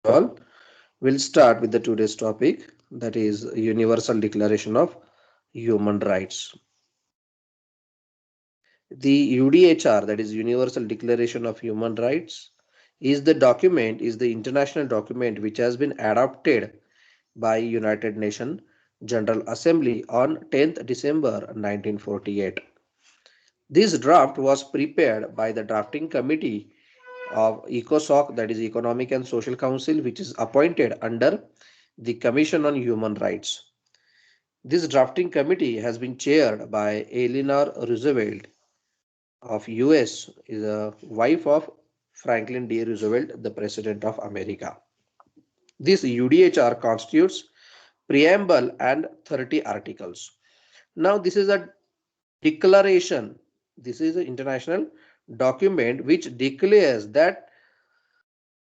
all. We'll start with the today's topic, that is Universal Declaration of Human Rights. The UDHR, that is Universal Declaration of Human Rights, is the international document which has been adopted by United Nations General Assembly on 10th December 1948. This draft was prepared by the drafting committee of ECOSOC, that is Economic and Social Council, which is appointed under the Commission on Human Rights. This drafting committee has been chaired by Eleanor Roosevelt of US, is a wife of Franklin D. Roosevelt, the President of America. This UDHR constitutes preamble and 30 articles. Now this is a declaration. This is an international document which declares that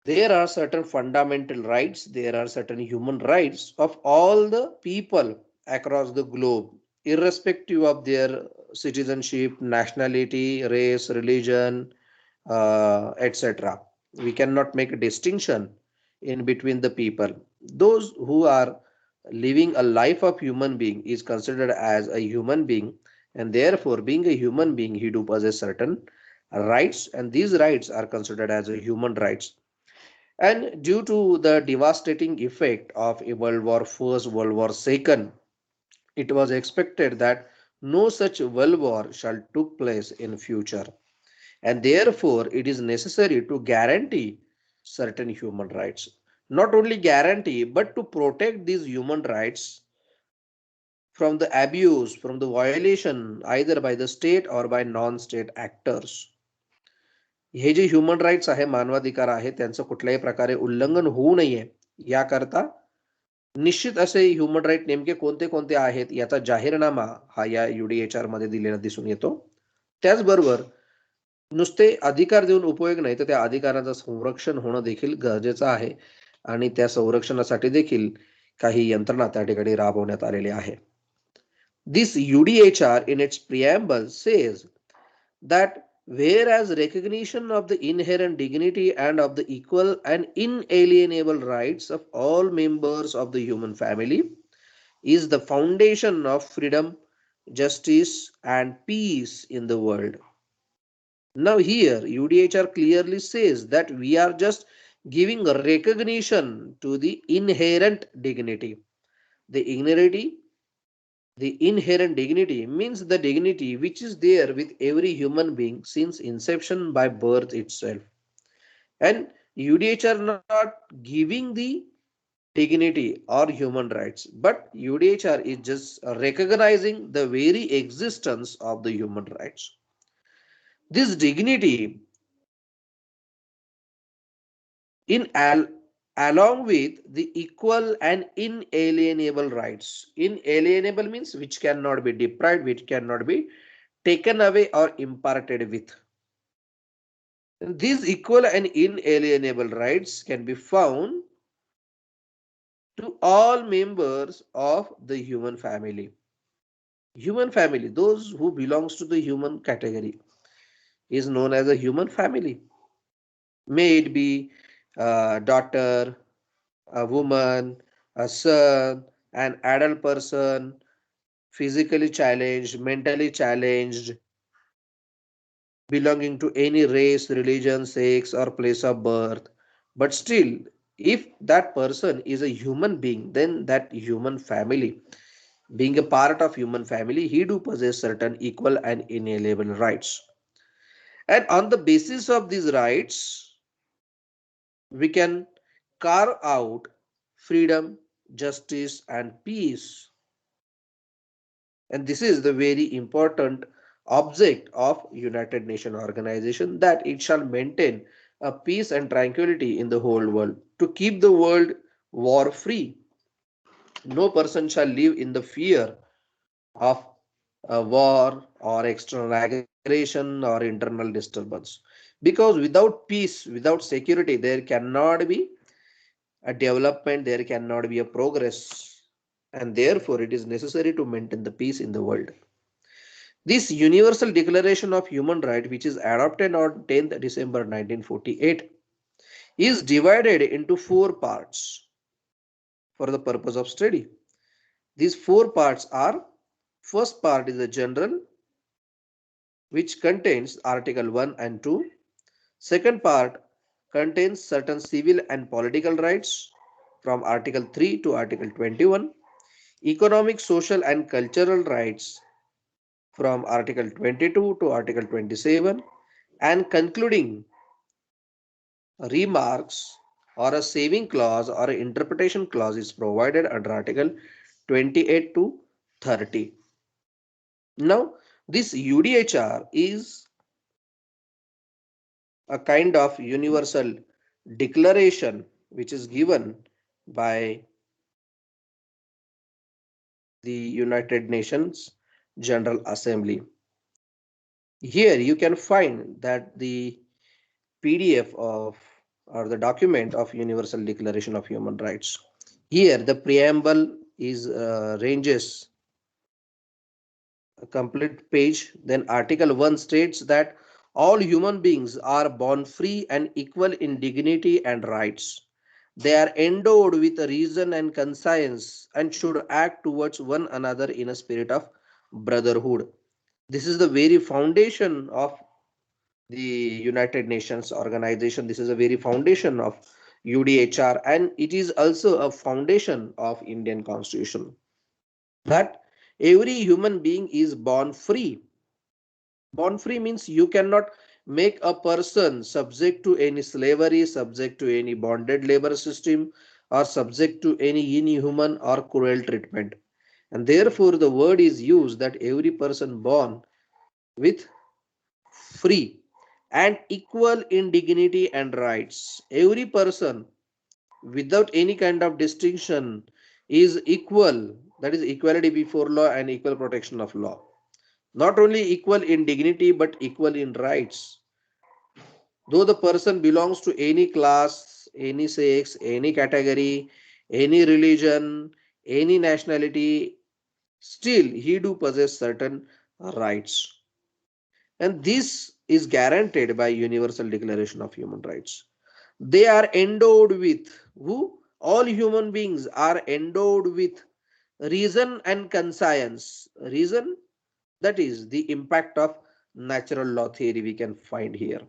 there are certain fundamental rights, there are certain human rights of all the people across the globe, irrespective of their citizenship, nationality, race, religion, etc. We cannot make a distinction in between the people. Those who are living a life of human being is considered as a human being, and therefore being a human being he do possess certain rights, and these rights are considered as a human rights. And due to the devastating effect of a World War First, World War Second, it was expected that no such world war shall took place in future, and therefore it is necessary to guarantee certain human rights. Not only guarantee, but to protect these human rights from the abuse, from the violation either by the state or by non-state actors. हे जे human rights आहे, मानवाधिकार आहे, त्यांचं कुठल्याही प्रकारे उल्लंघन होऊ नये याकरता निश्चित असे ह्युमन राईट नेमके कोणते कोणते आहेत याचा जाहीरनामा हा या UDHR मध्ये दिलेला दिसून येतो. त्याचबरोबर नुसते अधिकार देऊन उपयोग नाही, तर त्या अधिकाराचं संरक्षण होणं देखील गरजेचं आहे, आणि त्या संरक्षणासाठी देखील काही यंत्रणा त्या ठिकाणी राबवण्यात आलेली आहे. This UDHR in its preamble says that whereas recognition of the inherent dignity and of the equal and inalienable rights of all members of the human family is the foundation of freedom, justice, and peace in the world. Now, here UDHR clearly says that we are just giving recognition to the inherent dignity. The inherent dignity means the dignity which is there with every human being since inception by birth itself. And UDHR not giving the dignity or human rights, but UDHR is just recognizing the very existence of the human rights. This dignity in along with the equal and inalienable rights. Inalienable means which cannot be deprived, which cannot be taken away or imparted with. And these equal and inalienable rights can be found to all members of the human family. Human family, those who belongs to the human category, is known as a human family. May it be a daughter, a woman, a son, an adult person, physically challenged, mentally challenged, belonging to any race, religion, sex, or place of birth. But still, if that person is a human being, then that human family, being a part of human family, he do possess certain equal and inalienable rights. And on the basis of these rights, we can carve out freedom, justice, and peace. And this is the very important object of United Nations organization, that it shall maintain a peace and tranquility in the whole world, to keep the world war free. No person shall live in the fear of a war or external aggression or internal disturbance, because without peace, without security, there cannot be a development, there cannot be a progress, and therefore it is necessary to maintain the peace in the world. This Universal Declaration of Human Rights, which is adopted on 10th December 1948, is divided into four parts for the purpose of study. These four parts are: first part is the general, which contains Article 1 and 2. Second part contains certain civil and political rights from Article 3 to Article 21. Economic, social and cultural rights from Article 22 to Article 27. And concluding remarks or a saving clause or an interpretation clause is provided under Article 28 to 30. Now, this UDHR is a kind of universal declaration which is given by the United Nations General Assembly. Here you can find that the PDF of or the document of Universal Declaration of Human Rights. Here the preamble is ranges a complete page. Then Article 1 states that all human beings are born free and equal in dignity and rights. They are endowed with reason and conscience and should act towards one another in a spirit of brotherhood. This is the very foundation of the United Nations organization. This is a very foundation of UDHR, and it is also a foundation of Indian Constitution, that every human being is born free. Born free means you cannot make a person subject to any slavery, subject to any bonded labor system, or subject to any inhuman or cruel treatment. And therefore, the word is used that every person born with free and equal in dignity and rights. Every person without any kind of distinction is equal, that is equality before law and equal protection of law. Not only equal in dignity but equal in rights. Though the person belongs to any class, any sex, any category, any religion, any nationality, still he do possess certain rights. And this is guaranteed by Universal Declaration of Human Rights. They are endowed with who? All human beings are endowed with reason and conscience. Reason, that is the impact of natural law theory we can find here.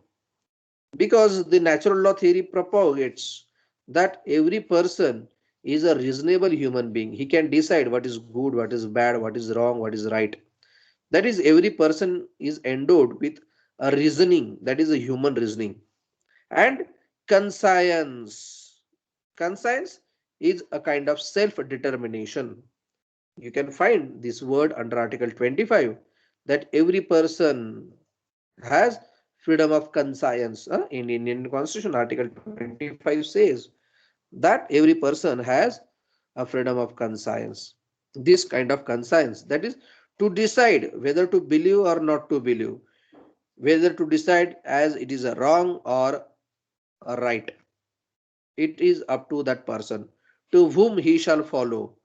Because the natural law theory propagates that every person is a reasonable human being. He can decide what is good, what is bad, what is wrong, what is right. That is, every person is endowed with a reasoning, that is a human reasoning. And conscience. Conscience is a kind of self-determination. You can find this word under Article 25, that every person has freedom of conscience. In Indian Constitution, Article 25 says that every person has a freedom of conscience. This kind of conscience, that is to decide whether to believe or not to believe, whether to decide as it is a wrong or a right. It is up to that person to whom he shall follow,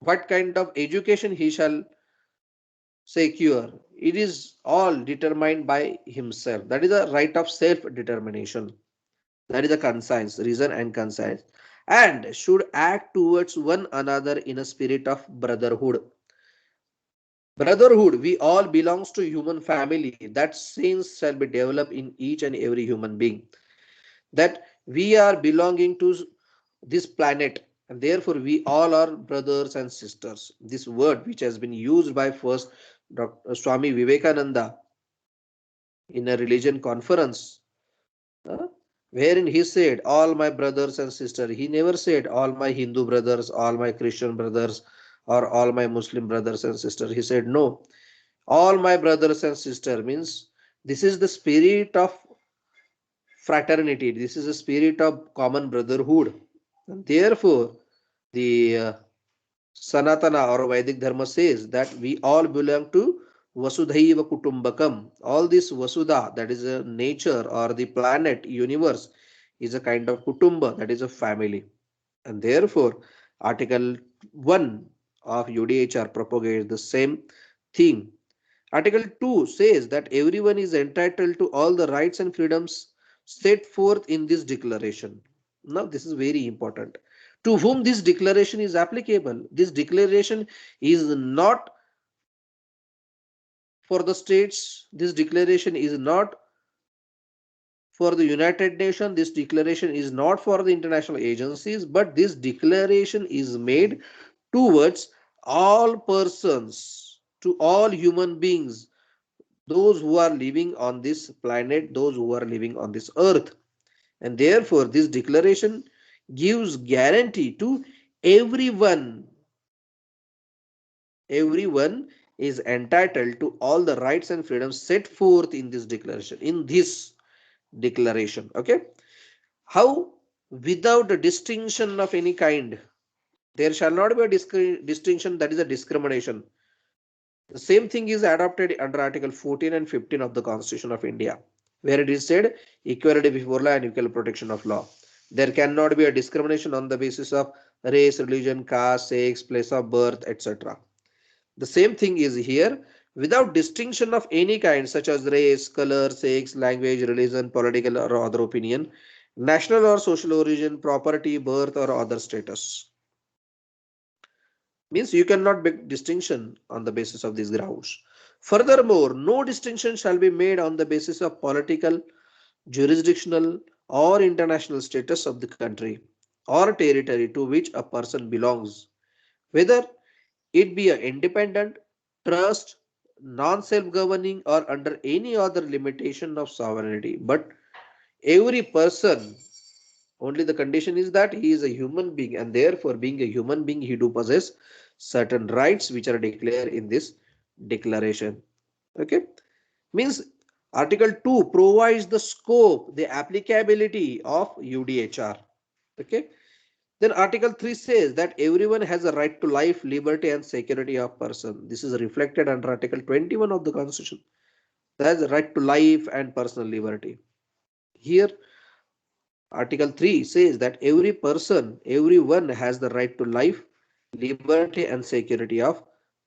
what kind of education he shall secure. It is all determined by himself. That is a right of self determination. That is a conscience, reason and conscience, and should act towards one another in a spirit of brotherhood. Brotherhood, we all belongs to human family. That sense shall be developed in each and every human being, that we are belonging to this planet, and therefore we all are brothers and sisters. This word, which has been used by first Dr. Swami Vivekananda in a religion conference, uh, wherein he said, all my brothers and sisters. He never said, all my Hindu brothers, all my Christian brothers, or all my Muslim brothers and sisters. He said, no, all my brothers and sisters means this is the spirit of fraternity. This is a spirit of common brotherhood. And therefore, the Sanatana or Vedic Dharma says that we all belong to Vasudhaiva Kutumbakam. All this Vasudha, that is a nature or the planet, universe, is a kind of Kutumba, that is a family. And therefore, Article 1 of UDHR propagates the same thing. Article 2 says that everyone is entitled to all the rights and freedoms set forth in this declaration. Now, this is very important. To whom this declaration is applicable? This declaration is not for the states. This declaration is not for the United Nations. This declaration is not for the international agencies, but this declaration is made towards all persons, to all human beings, those who are living on this planet, those who are living on this earth. And therefore, this declaration gives guarantee to everyone. Everyone is entitled to all the rights and freedoms set forth in this declaration. Okay. How? Without a distinction of any kind. There shall not be a distinction, that is a discrimination. The same thing is adopted under Article 14 and 15 of the Constitution of India, where it is said equality before law and equal protection of law. There cannot be a discrimination on the basis of race, religion, caste, sex, place of birth, etc. The same thing is here, without distinction of any kind, such as race, color, sex, language, religion, political or other opinion, national or social origin, property, birth, or other status. Means you cannot make distinction on the basis of these grounds. Furthermore, no distinction shall be made on the basis of political, jurisdictional, or international status of the country or territory to which a person belongs, whether it be an independent, trust, non-self-governing, or under any other limitation of sovereignty. But every person, only the condition is that he is a human being, and therefore being a human being he do possess certain rights which are declared in this declaration. Okay, means Article 2 provides the scope, the applicability of UDHR. Okay, then Article 3 says that everyone has a right to life, liberty, and security of person. This is reflected under Article 21 of the Constitution. That is the right to life and personal liberty. Here Article 3 says that every person, everyone has the right to life, liberty, and security of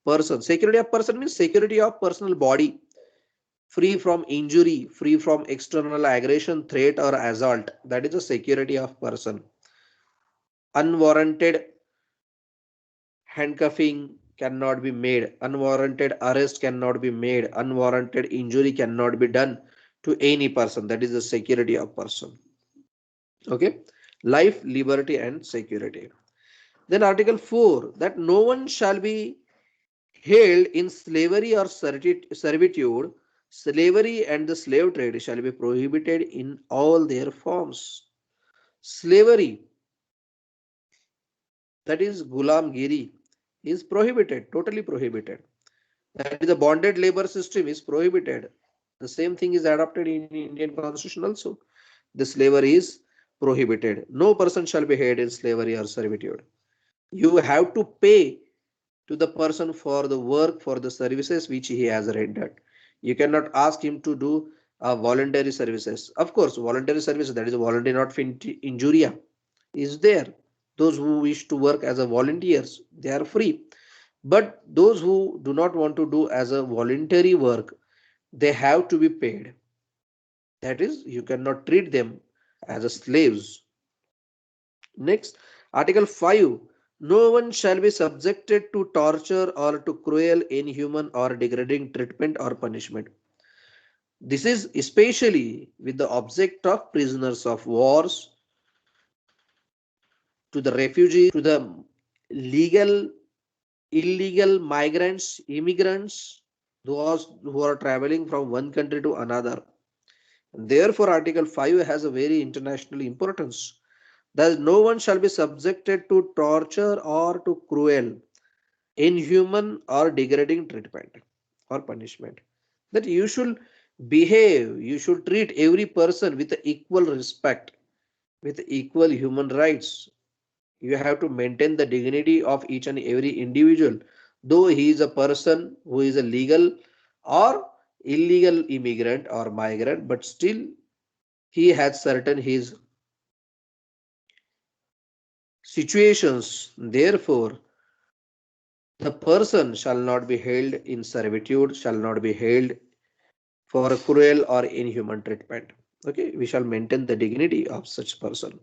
person. Security of person means security of personal body, free from injury, free from external aggression, threat, or assault. That is the security of person. Unwarranted handcuffing cannot be made, unwarranted arrest cannot be made, unwarranted injury cannot be done to any person. That is the security of person. Okay, life, liberty, and security. Then Article 4, that no one shall be held in slavery or servitude. Slavery and the slave trade shall be prohibited in all their forms. Slavery, that is gulamgiri, is prohibited, totally prohibited. That is the bonded labor system is prohibited. The same thing is adopted in Indian Constitution also. The slavery is prohibited. No person shall be held in slavery or servitude. You have to pay to the person for the work, for the services which he has rendered. You cannot ask him to do voluntary services. Of course, voluntary services, that is voluntary not injuria, is there. Those who wish to work as a volunteers, they are free. But those who do not want to do as a voluntary work, they have to be paid. That is, you cannot treat them as a slaves. Next, Article 5. No one shall be subjected to torture or to cruel, inhuman, or degrading treatment or punishment. This is especially with the object of prisoners of wars, to the refugees, to the legal, illegal migrants, immigrants, those who are traveling from one country to another. And therefore, Article 5 has a very international importance. That no one shall be subjected to torture or to cruel, inhuman, or degrading treatment or punishment. That you should behave, you should treat every person with equal respect, with equal human rights. You have to maintain the dignity of each and every individual, though he is a person who is a legal or illegal immigrant or migrant, but still he has certain his situations. Therefore, the person shall not be held in servitude, shall not be held for cruel or inhuman treatment. Okay, we shall maintain the dignity of such person.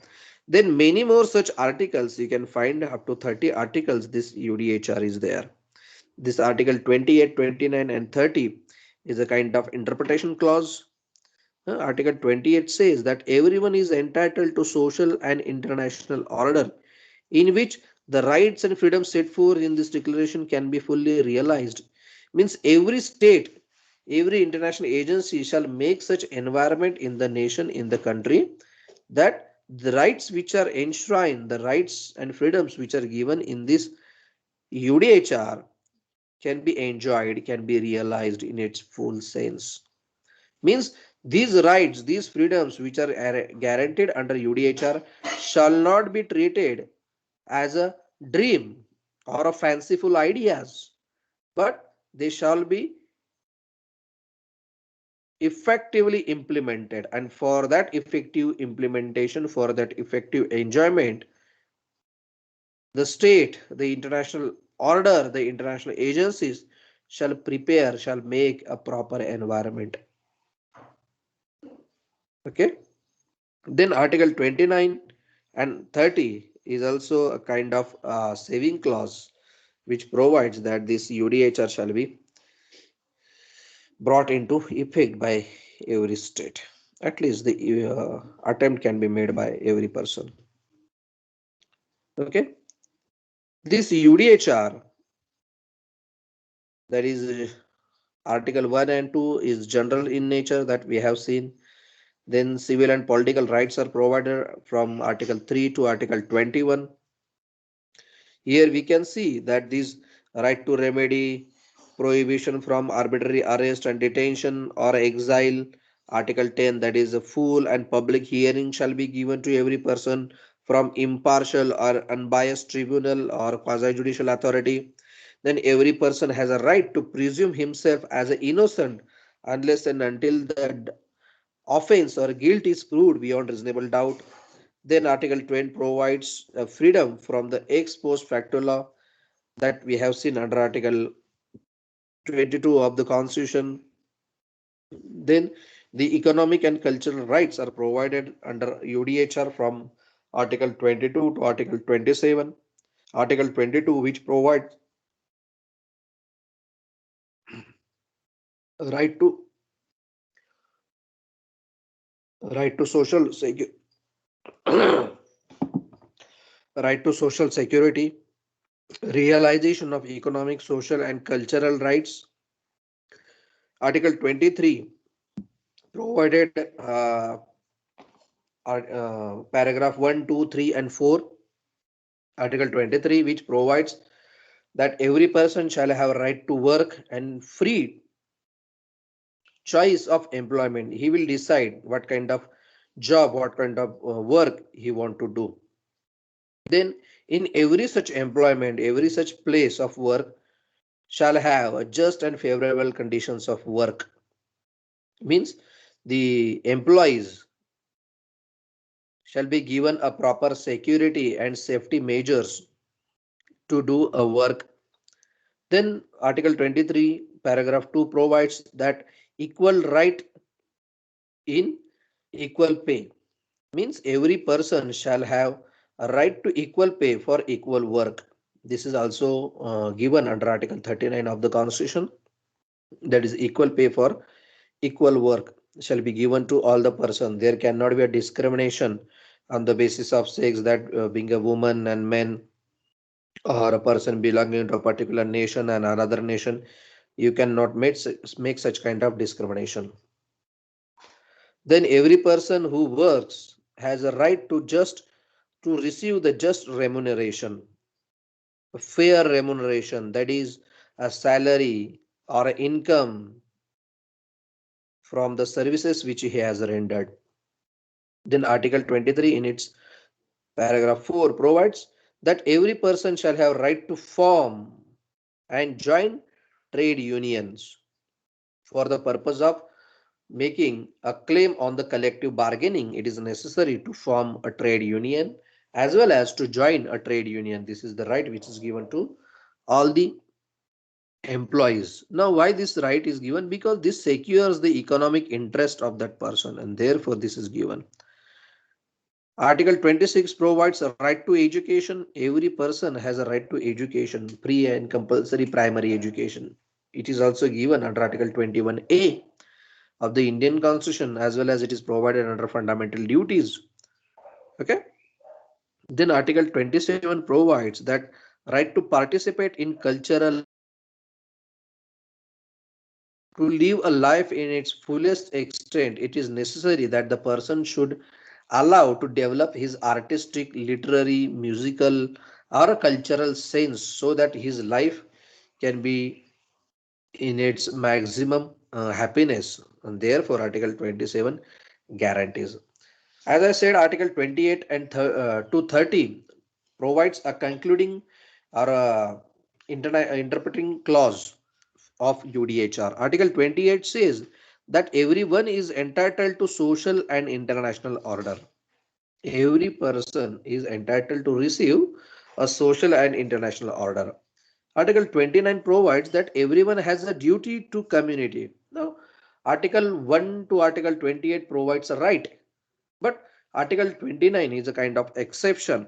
Then many more such articles you can find, up to 30 articles this UDHR is there. This article 28, 29 and 30 is a kind of interpretation clause. Article 28 says that everyone is entitled to social and international order in which the rights and freedoms set forth in this declaration can be fully realized. Means every state, every international agency shall make such environment in the nation, in the country, that the rights which are enshrined, the rights and freedoms which are given in this UDHR can be enjoyed, can be realized in its full sense. Means these rights, these freedoms which are guaranteed under UDHR shall not be treated as a dream or a fanciful ideas, but they shall be effectively implemented. And for that effective implementation, for that effective enjoyment, the state, the international order, the international agencies shall prepare, shall make a proper environment. Okay. Then Article 29 and 30 is also a kind of saving clause which provides that this UDHR shall be brought into effect by every state. At least the attempt can be made by every person. Okay. This UDHR, that is Article 1 and 2, is general in nature that we have seen. Then civil and political rights are provided from Article 3 to Article 21. Here we can see that this right to remedy, prohibition from arbitrary arrest and detention or exile, Article 10, that is a full and public hearing shall be given to every person from impartial or unbiased tribunal or quasi-judicial authority. Then every person has a right to presume himself as innocent unless and until the offense or guilt is proved beyond reasonable doubt. Then Article 20 provides freedom from the ex post facto law that we have seen under Article 22 of the Constitution. Then the economic and cultural rights are provided under UDHR from Article 22 to Article 27. Article 22, which provides right to right to social right to social security, realization of economic, social, and cultural rights. Article 23 provided paragraph 1, 2, 3, and 4. Article 23, which provides that every person shall have a right to work and free choice of employment. He will decide what kind of job, what kind of work he want to do. Then in every such employment, every such place of work shall have just and favorable conditions of work. Means the employees shall be given a proper security and safety measures to do a work. Then Article 23, paragraph 2 provides that equal right in equal pay. Means every person shall have a right to equal pay for equal work. This is also given under Article 39 of the Constitution. That is equal pay for equal work shall be given to all the person. There cannot be a discrimination on the basis of sex, that being a woman and men, or a person belonging to a particular nation and another nation, you cannot make such kind of discrimination. Then every person who works has a right to receive the just remuneration, a fair remuneration, that is a salary or an income from the services which he has rendered. Then Article 23 in its paragraph 4 provides that every person shall have right to form and join trade unions for the purpose of making a claim on the collective bargaining. It is necessary to form a trade union as well as to join a trade union. This is the right which is given to all the employees. Now, why this right is given? Because this secures the economic interest of that person, and therefore this is given. Article 26 provides a right to education. Every person has a right to education, pre and compulsory primary education. It is also given under Article 21A of the Indian Constitution, as well as it is provided under fundamental duties. Okay. Then Article 27 provides that right to participate in cultural, to live a life in its fullest extent. It is necessary that the person should allow to develop his artistic, literary, musical, or cultural sense so that his life can be in its maximum happiness. And therefore, Article 27 guarantees. As I said, Article 28 and to 30 provides a concluding or a interpreting clause of UDHR. Article 28 says that everyone is entitled to social and international order. Every person is entitled to receive a social and international order. Article 29 provides that everyone has a duty to community. Now, Article 1 to Article 28 provides a right, but Article 29 is a kind of exception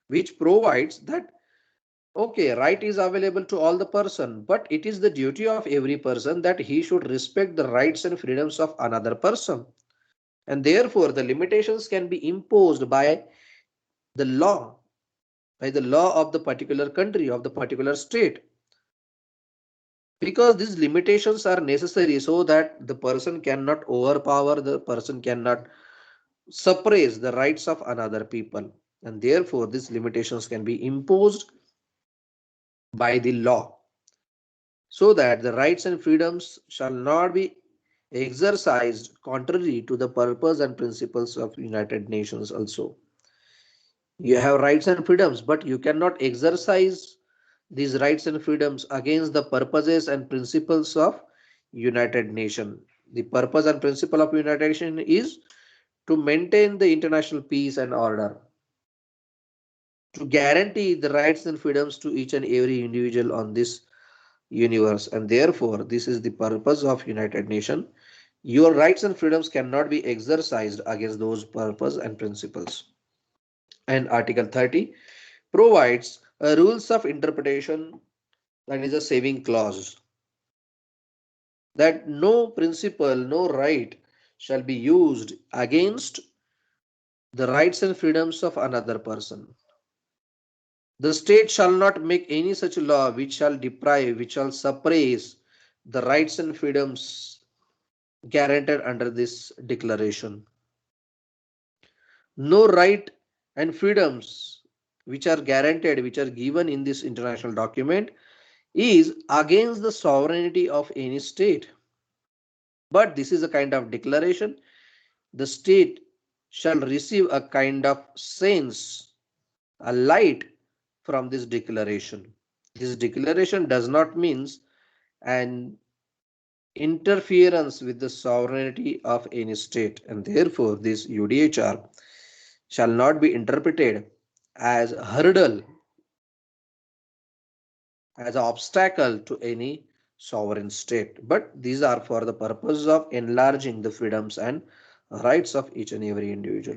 which provides that okay, right is available to all the person, but it is the duty of every person that he should respect the rights and freedoms of another person. And therefore, the limitations can be imposed the law, by the law of the particular country, of the particular state. Because these limitations are necessary so that the person cannot overpower, the person cannot suppress the rights of another people. And therefore, these limitations can be imposed by the law, so that the rights and freedoms shall not be exercised contrary to the purpose and principles of United Nations also. You have rights and freedoms, but you cannot exercise these rights and freedoms against the purposes and principles of United Nations. The purpose and principle of United Nations is to maintain the international peace and order, to guarantee the rights and freedoms to each and every individual on this universe. And therefore, this is the purpose of United Nations. Your rights and freedoms cannot be exercised against those purpose and principles. And Article 30 provides a rules of interpretation, that is a saving clause, that no principle, no right shall be used against the rights and freedoms of another person. The state shall not make any such law which shall deprive, which shall suppress the rights and freedoms guaranteed under this declaration. No right and freedoms which are guaranteed, which are given in this international document, is against the sovereignty of any state. But this is a kind of declaration. The state shall receive a kind of sense, a light from this declaration. This declaration does not mean an interference with the sovereignty of any state, and therefore this UDHR shall not be interpreted as a hurdle, as an obstacle to any sovereign state, but these are for the purpose of enlarging the freedoms and rights of each and every individual.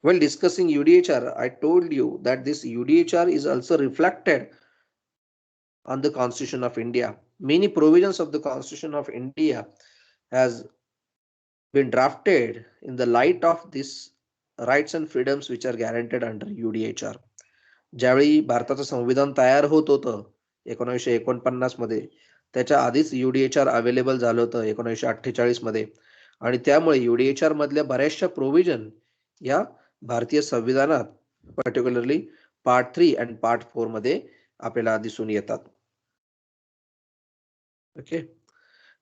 While discussing UDHR, I told you that this UDHR is also reflected on the Constitution of India. Many provisions of the Constitution of India has been drafted in the light of these rights and freedoms which are guaranteed under UDHR. ज्यावेळी भारताचं संविधान तयार होत होतं 1949 मध्ये, त्याच्या आधीच UDHR available झालं होतं 1948 मध्ये, आणि त्यामुळे UDHR मधल्या बऱ्याचशा प्रोव्हिजन या भारतीय संविधानात पर्टिक्युलरली पार्ट 3 आणि पार्ट 4 मध्ये आपल्याला दिसून येतात. Okay,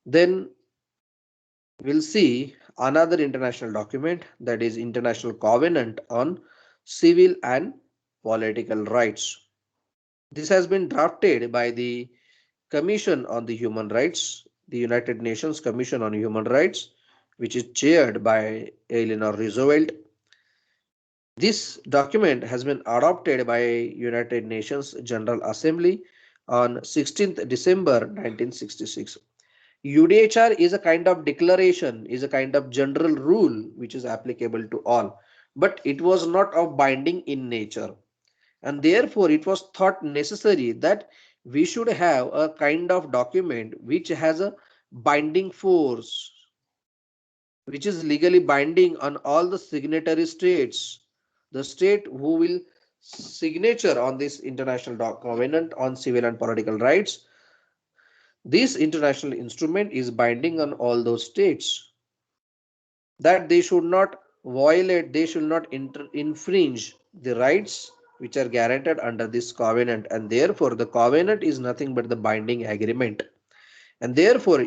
then we'll see another international document, that is International Covenant on Civil and Political Rights. This has been drafted by the Commission on the Human Rights, the United Nations Commission on Human Rights, which is chaired by Eleanor Roosevelt. This document has been adopted by United Nations General Assembly on 16th December 1966. UDHR is a kind of declaration, is a kind of general rule which is applicable to all, but it was not of binding in nature. And therefore, it was thought necessary that we should have a kind of document which has a binding force, which is legally binding on all the signatory states. The state who will signature on this international covenant on civil and political rights, this international instrument is binding on all those states, that they should not violate, they should not infringe the rights which are guaranteed under this covenant, and therefore the covenant is nothing but the binding agreement. And therefore,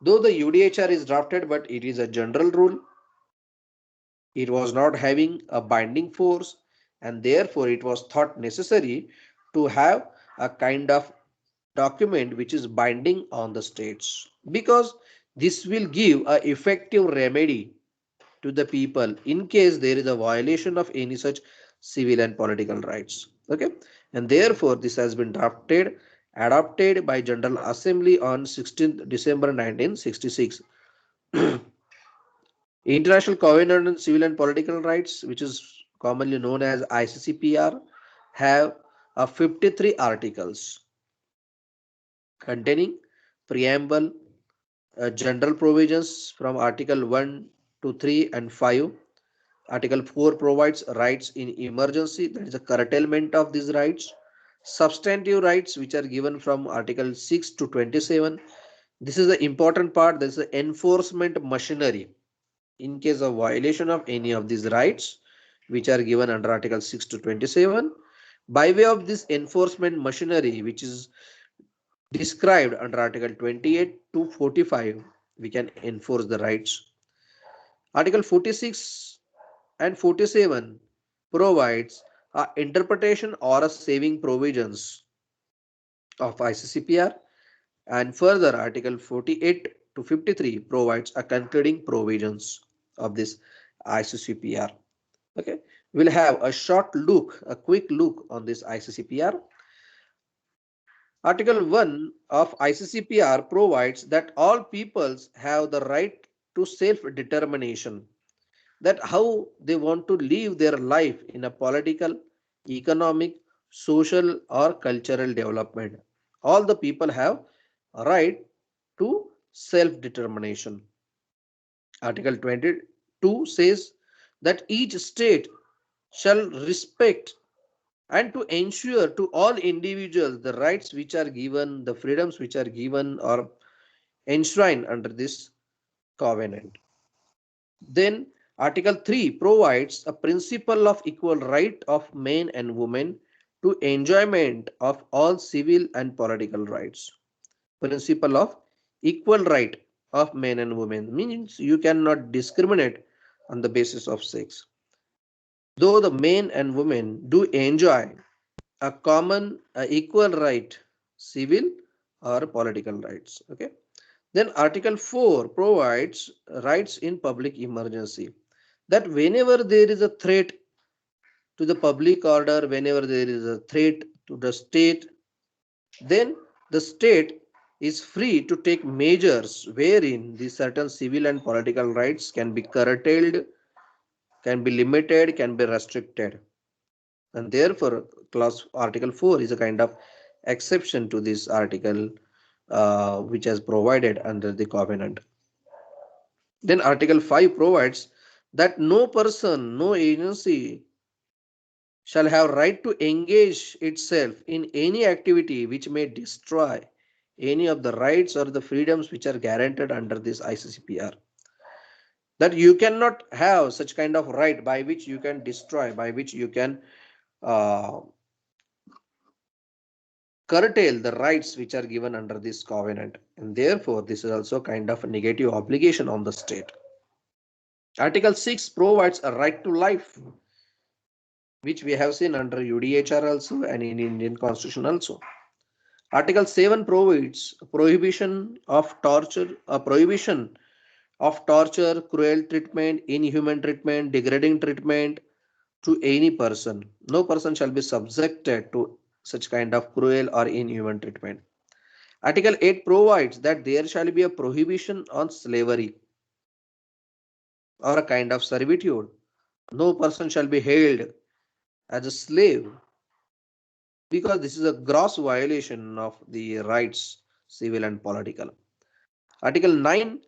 though the UDHR is drafted, but it is a general rule, it was not having a binding force, and therefore it was thought necessary to have a kind of document which is binding on the states, because this will give a effective remedy to the people in case there is a violation of any such civil and political rights. Okay, and therefore this has been drafted, adopted by General Assembly on 16th December 1966. International Covenant on Civil and Political Rights, which is commonly known as ICCPR, have 53 articles containing preamble, general provisions from Article 1 to 3 and 5. Article 4 provides rights in emergency, that is a curtailment of these rights. Substantive rights, which are given from Article 6 to 27. This is the important part. This is the enforcement machinery. In case of violation of any of these rights, which are given under Article 6 to 27, by way of this enforcement machinery, which is described under Article 28 to 45, we can enforce the rights. Article 46 and 47 provides a interpretation or a saving provisions of ICCPR, and further Article 48 to 53 provides a concluding provisions of this ICCPR. Okay, we'll have a short look, a quick look on this ICCPR. Article 1 of ICCPR provides that all peoples have the right to self-determination, that how they want to live their life in a political, economic, social or cultural development. All the people have a right to self-determination. Article 22 says that each state shall respect and to ensure to all individuals the rights which are given, the freedoms which are given or enshrined under this covenant. Then Article 3 provides a principle of equal right of men and women to enjoyment of all civil and political rights. Principle of equal right of men and women means you cannot discriminate on the basis of sex. Though the men and women do enjoy a common equal right, civil or political rights. Okay. Then Article 4 provides rights in public emergency, that whenever there is a threat to the public order, whenever there is a threat to the state, then the state is free to take measures wherein the certain civil and political rights can be curtailed, can be limited, can be restricted. And therefore, clause Article 4 is a kind of exception to this article which has provided under the covenant. Then Article 5 provides that no person, no agency shall have right to engage itself in any activity which may destroy any of the rights or the freedoms which are guaranteed under this ICCPR. That you cannot have such kind of right by which you can destroy, by which you can uh, curtail the rights which are given under this covenant, and therefore this is also kind of a negative obligation on the state. Article 6 provides a right to life, which we have seen under UDHR also and in Indian Constitution also. Article 7 provides prohibition of torture, a prohibition of torture, cruel treatment, inhuman treatment, degrading treatment to any person. No person shall be subjected to such kind of cruel or inhuman treatment. Article 8 provides that there shall be a prohibition on slavery or a kind of servitude. No person shall be held as a slave because this is a gross violation of the rights, civil and political. Article 9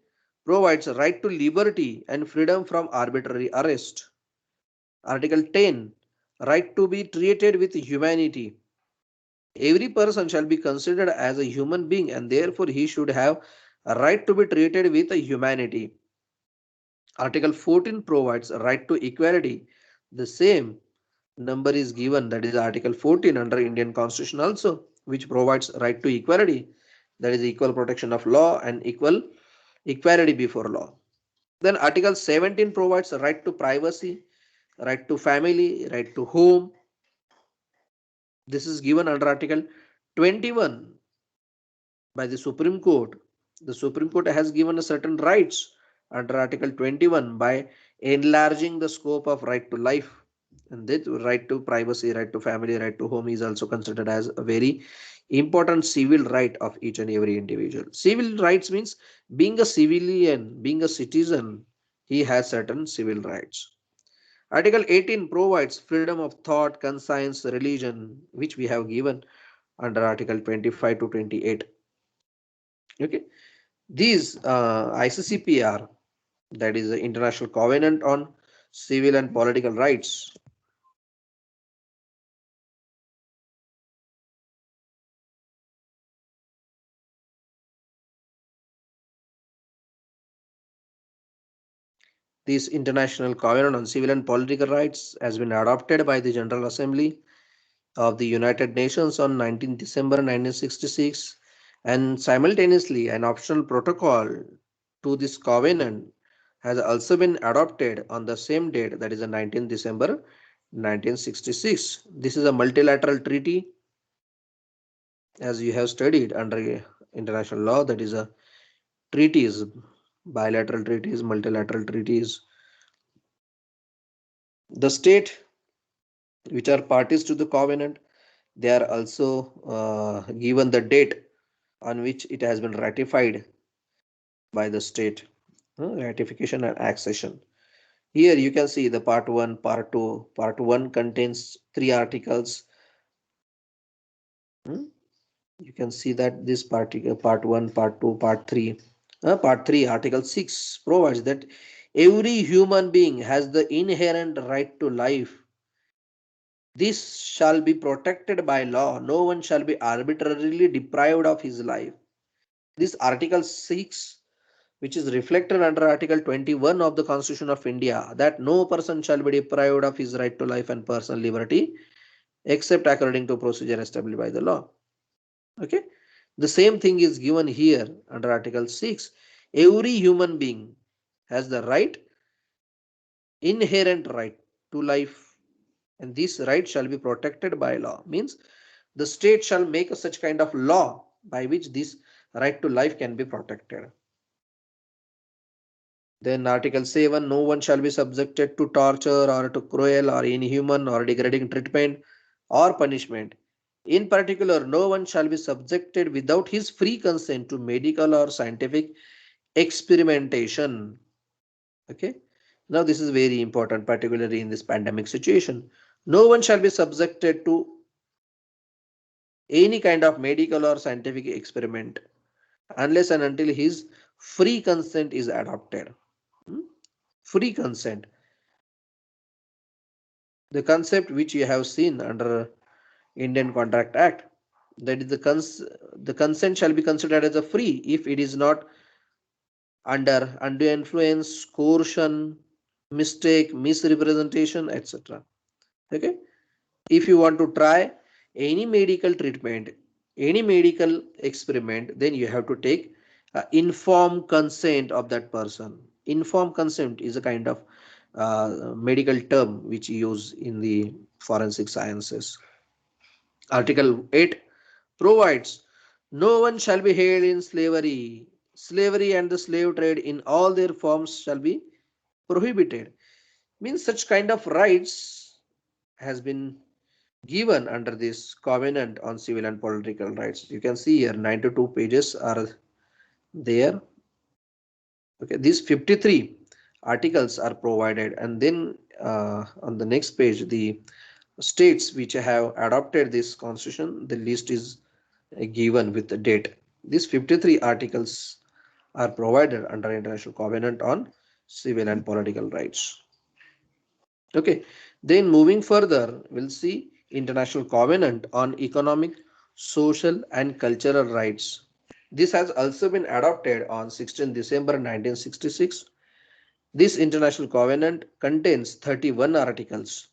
provides a right to liberty and freedom from arbitrary arrest. Article 10 right to be treated with humanity. Every person shall be considered as a human being and therefore he should have a right to be treated with a humanity. Article 14 provides a right to equality. The same number is given, that is Article 14 under Indian Constitution also, which provides right to equality, that is equal protection of law and equality before law. Then Article 17 provides a right to privacy, right to family, right to home. This is given under Article 21 by the Supreme Court. The Supreme Court has given a certain rights under Article 21 by enlarging the scope of right to life. And that right to privacy, right to family, right to home is also considered as a very important civil right of each and every individual. Civil rights means being a civilian, being a citizen, he has certain civil rights. Article 18 provides freedom of thought, conscience, religion, which we have given under Article 25 to 28. Okay, these ICCPR, that is the International Covenant on Civil and Political Rights. This International Covenant on Civil and Political Rights has been adopted by the General Assembly of the United Nations on 19 December 1966, and simultaneously an optional protocol to this covenant has also been adopted on the same date, that is the 19 December 1966. This is a multilateral treaty, as you have studied under international law, that is a treaties, bilateral treaties, multilateral treaties. The state which are parties to the covenant, they are also given the date on which it has been ratified by the state. Ratification and accession. Here you can see the part 1, part 2. Part 1 contains 3 articles. Hmm, you can see that this part 1, part 2, part 3. Part 3, article 6 provides that every human being has the inherent right to life. This shall be protected by law. No one shall be arbitrarily deprived of his life. This article 6, which is reflected under article 21 of the Constitution of India, that no person shall be deprived of his right to life and personal liberty except according to procedure established by the law. Okay, the same thing is given here under article 6. Every human being has the inherent right to life, and this right shall be protected by law. Means the state shall make such kind of law by which this right to life can be protected. Then Article 7, no one shall be subjected to torture or to cruel or inhuman or degrading treatment or punishment. In particular, no one shall be subjected without his free consent to medical or scientific experimentation. Okay. Now this is very important, particularly in this pandemic situation. No one shall be subjected to any kind of medical or scientific experiment unless and until his free consent is adopted. Hmm? Free consent. The concept which you have seen under Indian Contract Act, that is the consent shall be considered as a free if it is not under undue influence, coercion, mistake, misrepresentation, etc. Okay, if you want to try any medical treatment, any medical experiment, then you have to take informed consent of that person. Informed consent is a kind of medical term which you use in the forensic sciences. Article 8 provides no one shall be held in slavery. Slavery and the slave trade in all their forms shall be prohibited. Means such kind of rights has been given under this Covenant on Civil and Political Rights. You can see here 92 pages are there. Okay, these 53 articles are provided, and then on the next page, the states which have adopted this constitution, the list is given with the date. These 53 articles are provided under International Covenant on Civil and Political Rights. Okay, then moving further, we'll see International Covenant on Economic, Social and Cultural Rights. This has also been adopted on 16 December 1966. This international covenant contains 31 articles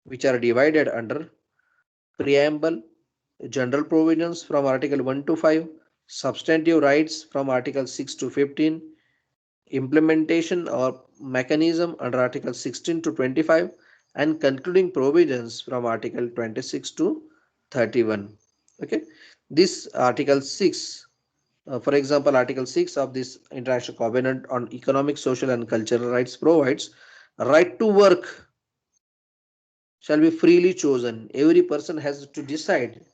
which are divided under preamble, general provisions from Article 1 to 5, substantive rights from Article 6 to 15, implementation or mechanism under Article 16 to 25, and concluding provisions from Article 26 to 31. Okay, this Article 6, for example, Article 6 of this International Covenant on Economic, Social and Cultural Rights provides right to work shall be freely chosen. Every person has to decide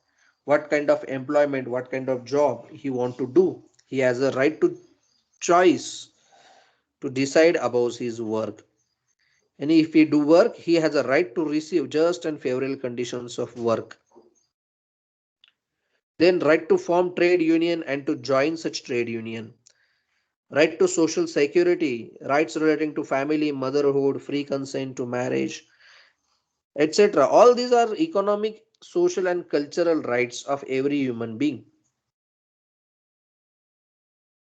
what kind of employment, what kind of job he want to do. He has a right to choice to decide about his work. And if he do work, he has a right to receive just and favorable conditions of work. Then right to form trade union and to join such trade union. Right to social security, rights relating to family, motherhood, free consent to marriage, etc. All these are economic, social and cultural rights of every human being.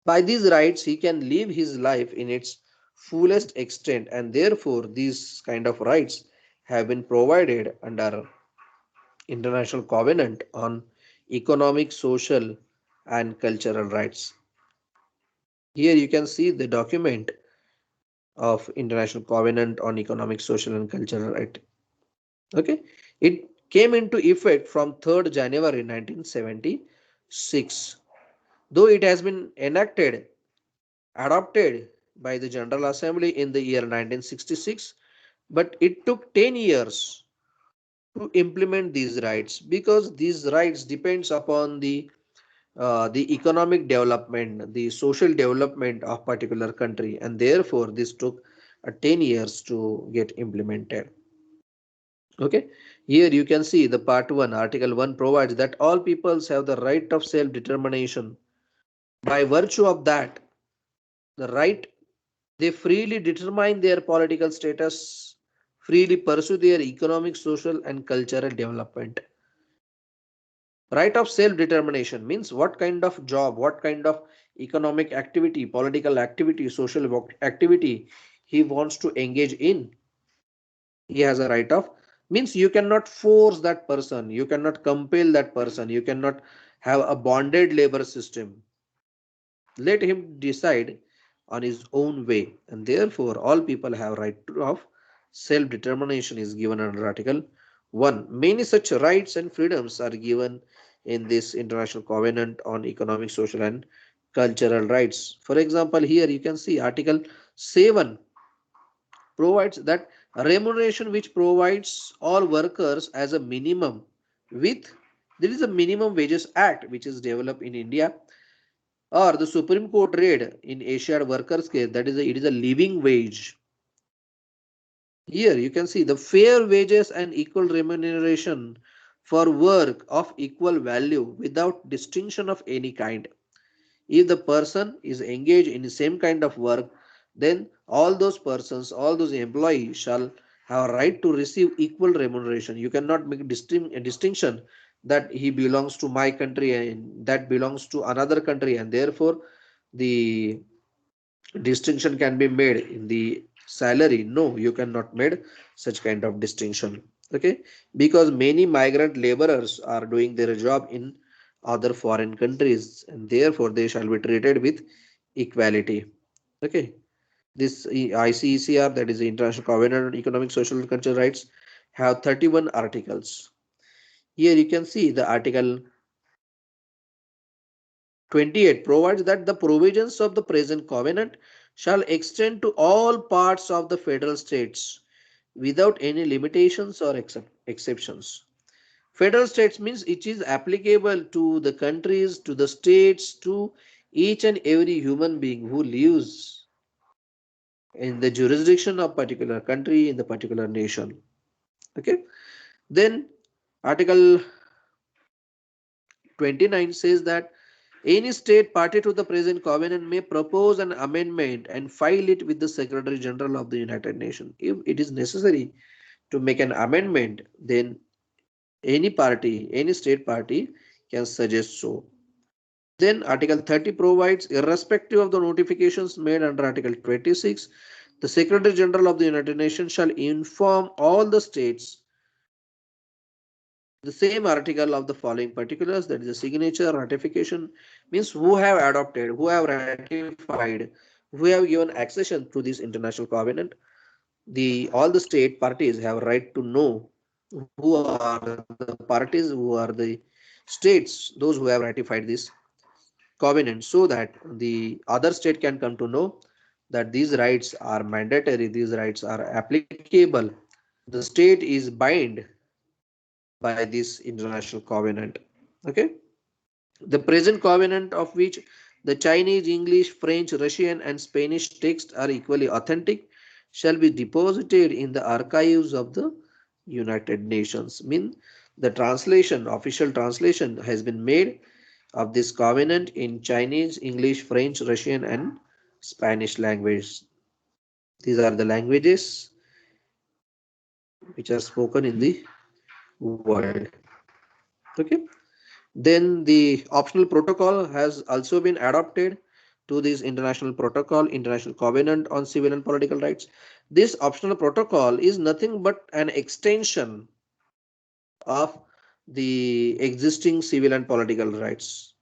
By these rights, he can live his life in its fullest extent, and therefore, these kind of rights have been provided under International Covenant on Economic, Social, and Cultural Rights. Here you can see the document of International Covenant on Economic, Social, and Cultural Right. Okay, it came into effect from 3rd January 1976. Though it has been adopted by the General Assembly in the year 1966, but it took 10 years to implement these rights because these rights depends upon the economic development, the social development of particular country, and therefore this took 10 years to get implemented. Okay, here you can see the part 1, article 1 provides that all peoples have the right of self determination. By virtue of that, the right, they freely determine their political status, freely pursue their economic, social, and cultural development. Right of self determination means what kind of job, what kind of economic activity, political activity, social activity he wants to engage in. He has a right of, means you cannot force that person, you cannot compel that person, you cannot have a bonded labor system. Let him decide on his own way, and therefore all people have right of self determination is given under article 1. Many such rights and freedoms are given in this international covenant on economic, social and cultural rights. For example, here you can see article 7 provides that remuneration which provides all workers as a minimum with, there is a minimum wages act which is developed in India, or the Supreme Court read in Asian workers case, that is it is a living wage. Here you can see the fair wages and equal remuneration for work of equal value without distinction of any kind. If the person is engaged in the same kind of work, then all those persons, all those employees shall have a right to receive equal remuneration. You cannot make a distinction that he belongs to my country and that belongs to another country, and therefore the distinction can be made in the salary. No, you cannot made such kind of distinction. Okay, because many migrant laborers are doing their job in other foreign countries, and therefore they shall be treated with equality. Okay, this ICECR, that is the International Covenant on Economic, Social and Cultural Rights, have 31 articles. Here you can see the article 28 provides that the provisions of the present covenant shall extend to all parts of the federal states without any limitations or exceptions. Federal states means it is applicable to the countries, to the states, to each and every human being who lives in the jurisdiction of particular country in the particular nation. Okay. Then Article 29 says that any state party to the present covenant may propose an amendment and file it with the Secretary General of the United Nations. If it is necessary to make an amendment, then any party, any state party can suggest so. Then Article 30 provides, irrespective of the notifications made under Article 26, the Secretary General of the United Nations shall inform all the states the same article of the following particulars, that is a signature, ratification, means who have adopted, who have ratified, who have given accession to this international covenant. The all the state parties have right to know who are the parties, who are the states, those who have ratified this covenant, so that the other state can come to know that these rights are mandatory, these rights are applicable. The state is bound by this international covenant. Okay. The present covenant, of which the Chinese, English, French, Russian, and Spanish texts are equally authentic, shall be deposited in the archives of the United Nations. Mean the translation, official translation, has been made of this covenant in Chinese, English, French, Russian, and Spanish language. These are the languages which are spoken in the world. Okay. Then the optional protocol has also been adopted to this international protocol, International Covenant on Civil and Political Rights. This optional protocol is nothing but an extension of the existing civil and political rights.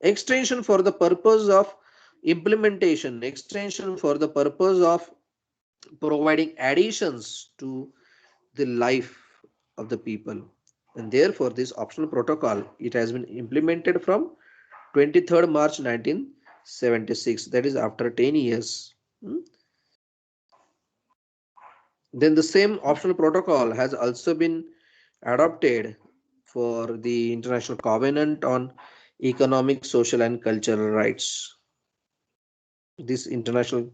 Extension for the purpose of implementation, extension for the purpose of providing additions to the life of the people. And therefore, this optional protocol, it has been implemented from 23rd March 1976, that is after 10 years. Then the same optional protocol has also been adopted for the International Covenant on Economic, Social and Cultural Rights. This International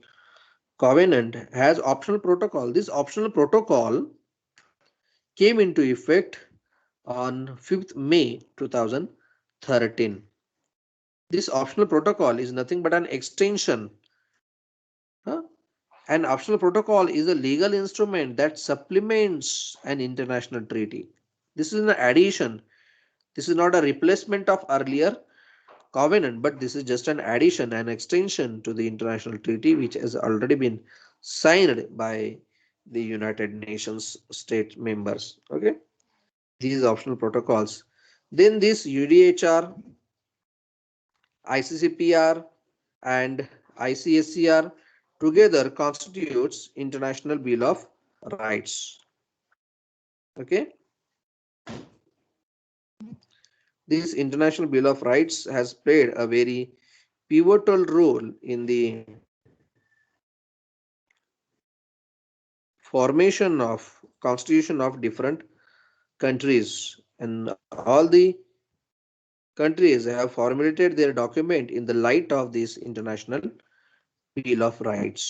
Covenant has optional protocol. This optional protocol came into effect on 5th May 2013. This optional protocol is nothing but an extension. An optional protocol is a legal instrument that supplements an international treaty. This is an addition. This is not a replacement of earlier covenant, but this is just an addition, an extension to the international treaty which has already been signed by the United Nations state members. Okay, these optional protocols. Then this UDHR, ICCPR, and ICSCR together constitutes International Bill of Rights. Okay. This International Bill of Rights has played a very pivotal role in the formation of constitution of different countries, and all the countries have formulated their document in the light of this International Bill of Rights.